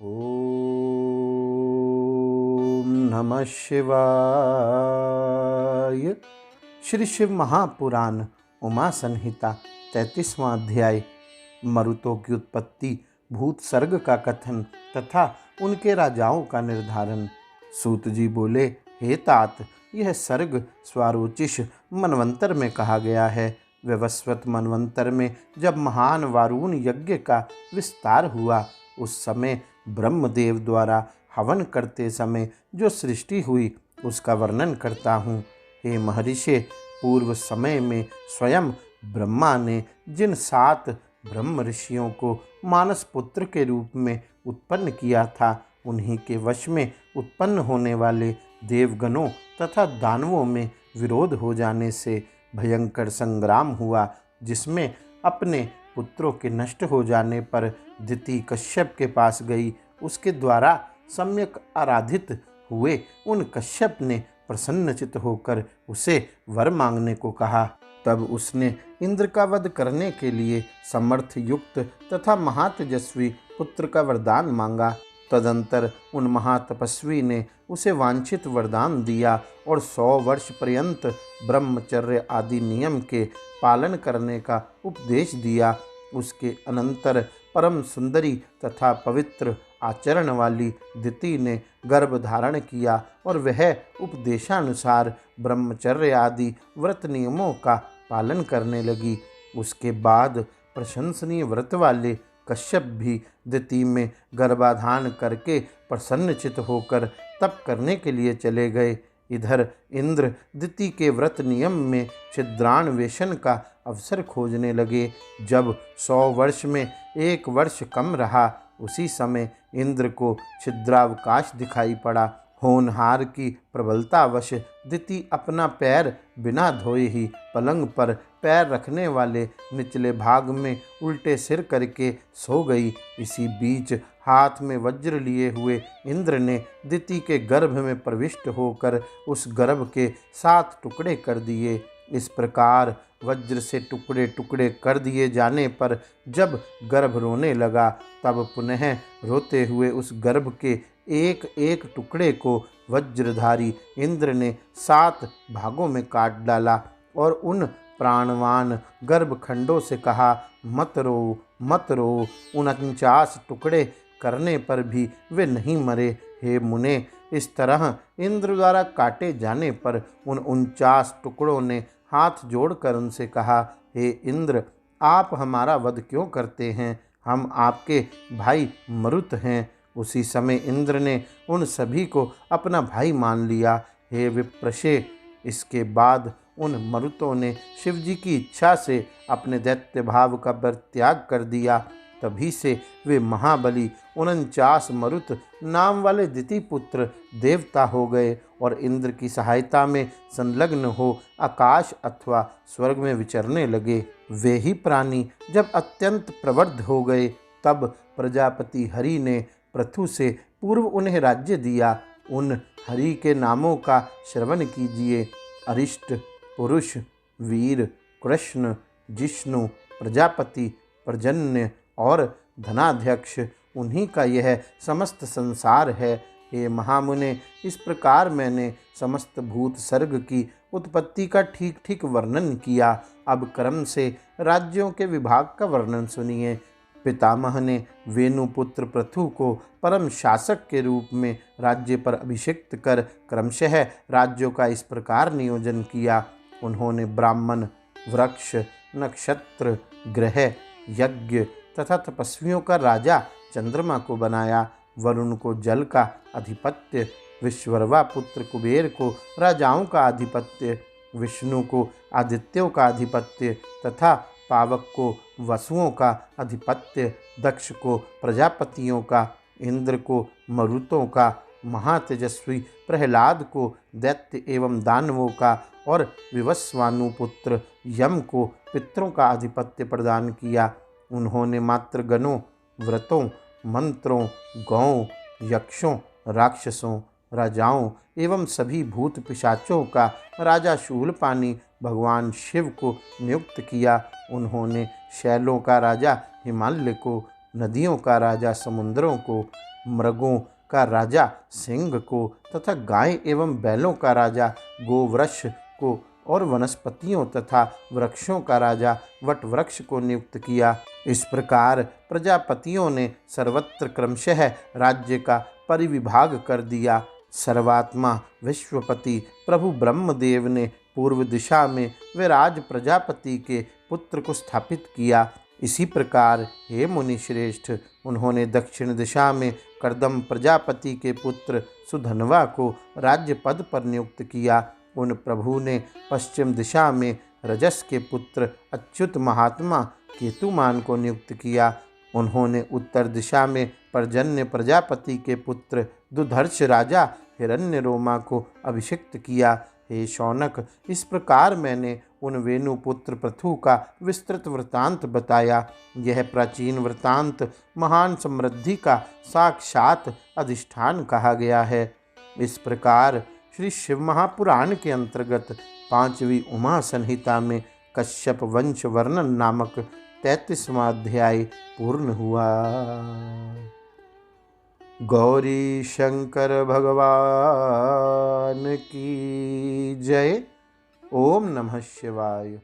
ओम नमः शिवाय। श्री शिव महापुराण उमा संहिता 33वां अध्याय मरुतों की उत्पत्ति, भूत सर्ग का कथन तथा उनके राजाओं का निर्धारण। सूत जी बोले, हे तात, यह सर्ग स्वारोचिष मनवंतर में कहा गया है। वैवस्वत मनवंतर में जब महान वारुण यज्ञ का विस्तार हुआ, उस समय ब्रह्मदेव द्वारा हवन करते समय जो सृष्टि हुई उसका वर्णन करता हूँ। हे महर्षि, पूर्व समय में स्वयं ब्रह्मा ने जिन 7 ब्रह्म ऋषियों को मानस पुत्र के रूप में उत्पन्न किया था, उन्हीं के वश में उत्पन्न होने वाले देवगणों तथा दानवों में विरोध हो जाने से भयंकर संग्राम हुआ, जिसमें अपने पुत्रों के नष्ट हो जाने पर दिति कश्यप के पास गई। उसके द्वारा सम्यक आराधित हुए उन कश्यप ने प्रसन्नचित होकर उसे वर मांगने को कहा। तब उसने इंद्र का वध करने के लिए समर्थ युक्त तथा महातेजस्वी पुत्र का वरदान मांगा। तदंतर उन महातपस्वी ने उसे वांछित वरदान दिया और 100 वर्ष पर्यंत ब्रह्मचर्य आदि नियम के पालन करने का उपदेश दिया। उसके अनंतर परम सुंदरी तथा पवित्र आचरण वाली दिति ने गर्भ धारण किया और वह उपदेशानुसार ब्रह्मचर्य आदि व्रत नियमों का पालन करने लगी। उसके बाद प्रशंसनीय व्रत वाले कश्यप भी दिति में गर्भाधान करके प्रसन्नचित होकर तप करने के लिए चले गए। इधर इंद्र दिति के व्रत नियम में छिद्रान्वेषण का अवसर खोजने लगे। जब 100 वर्ष में 1 वर्ष कम रहा, उसी समय इंद्र को छिद्रावकाश दिखाई पड़ा। होनहार की प्रबलतावश दिति अपना पैर बिना धोए ही पलंग पर पैर रखने वाले निचले भाग में उल्टे सिर करके सो गई। इसी बीच हाथ में वज्र लिए हुए इंद्र ने दिति के गर्भ में प्रविष्ट होकर उस गर्भ के 7 टुकड़े कर दिए। इस प्रकार वज्र से टुकड़े टुकड़े कर दिए जाने पर जब गर्भ रोने लगा, तब पुनः रोते हुए उस गर्भ के एक एक टुकड़े को वज्रधारी इंद्र ने 7 भागों में काट डाला और उन प्राणवान गर्भखंडों से कहा, मत रो मत रो। 49 टुकड़े करने पर भी वे नहीं मरे। हे मुने, इस तरह इंद्र द्वारा काटे जाने पर उन 49 टुकड़ों ने हाथ जोड़कर उनसे कहा, हे इंद्र, आप हमारा वध क्यों करते हैं? हम आपके भाई मरुत हैं। उसी समय इंद्र ने उन सभी को अपना भाई मान लिया। हे विप्रशे, इसके बाद उन मरुतों ने शिवजी की इच्छा से अपने दैत्य भाव का परित्याग कर दिया। तभी से वे महाबली 49 मरुत नाम वाले दिति पुत्र देवता हो गए और इंद्र की सहायता में संलग्न हो आकाश अथवा स्वर्ग में विचरने लगे। वे ही प्राणी जब अत्यंत प्रवृद्ध हो गए, तब प्रजापति हरि ने पृथु से पूर्व उन्हें राज्य दिया। उन हरि के नामों का श्रवण कीजिए। अरिष्ट, पुरुष, वीर, कृष्ण, जिष्णु, प्रजापति, पर्जन्य और धनाध्यक्ष, उन्हीं का यह समस्त संसार है। हे महामुने, इस प्रकार मैंने समस्त भूत सर्ग की उत्पत्ति का ठीक ठीक वर्णन किया। अब क्रम से राज्यों के विभाग का वर्णन सुनिए। पितामह ने वेणुपुत्र पृथु को परम शासक के रूप में राज्य पर अभिषिक्त कर क्रमशः राज्यों का इस प्रकार नियोजन किया। उन्होंने ब्राह्मण, वृक्ष, नक्षत्र, ग्रह, यज्ञ तथा तपस्वियों का राजा चंद्रमा को बनाया। वरुण को जल का अधिपत्य, विश्वरवा पुत्र कुबेर को राजाओं का अधिपत्य, विष्णु को आदित्यों का अधिपत्य तथा पावक को वसुओं का अधिपत्य, दक्ष को प्रजापतियों का, इंद्र को मरुतों का, महातेजस्वी प्रहलाद को दैत्य एवं दानवों का और विवस्वानु पुत्र यम को पितरों का अधिपत्य प्रदान किया। उन्होंने मातृगणों, व्रतों, मंत्रों, गौों, यक्षों, राक्षसों, राजाओं एवं सभी भूत पिशाचों का राजा शूलपाणी भगवान शिव को नियुक्त किया। उन्होंने शैलों का राजा हिमालय को, नदियों का राजा समुद्रों को, मृगों का राजा सिंह को तथा गाय एवं बैलों का राजा गोवृष को और वनस्पतियों तथा वृक्षों का राजा वटवृक्ष को नियुक्त किया। इस प्रकार प्रजापतियों ने सर्वत्र क्रमशः राज्य का परिविभाग कर दिया। सर्वात्मा विश्वपति प्रभु ब्रह्मदेव ने पूर्व दिशा में विराज प्रजापति के पुत्र को स्थापित किया। इसी प्रकार हे मुनि श्रेष्ठ, उन्होंने दक्षिण दिशा में कर्दम प्रजापति के पुत्र सुधनवा को राज्य पद पर नियुक्त किया। उन प्रभु ने पश्चिम दिशा में रजस के पुत्र अच्युत महात्मा केतुमान को नियुक्त किया। उन्होंने उत्तर दिशा में पर्जन्य प्रजापति के पुत्र दुधर्ष राजा हिरण्यरोमा को अभिषिक्त किया। हे शौनक, इस प्रकार मैंने उन वेणुपुत्र पृथु का विस्तृत वृतांत बताया। यह प्राचीन वृतांत महान समृद्धि का साक्षात अधिष्ठान कहा गया है। इस प्रकार श्री शिव महापुराण के अंतर्गत 5वीं उमा संहिता में कश्यप वंश वर्णन नामक 33वां अध्याय पूर्ण हुआ। गौरी शंकर भगवान की जय। ओम नमः शिवाय।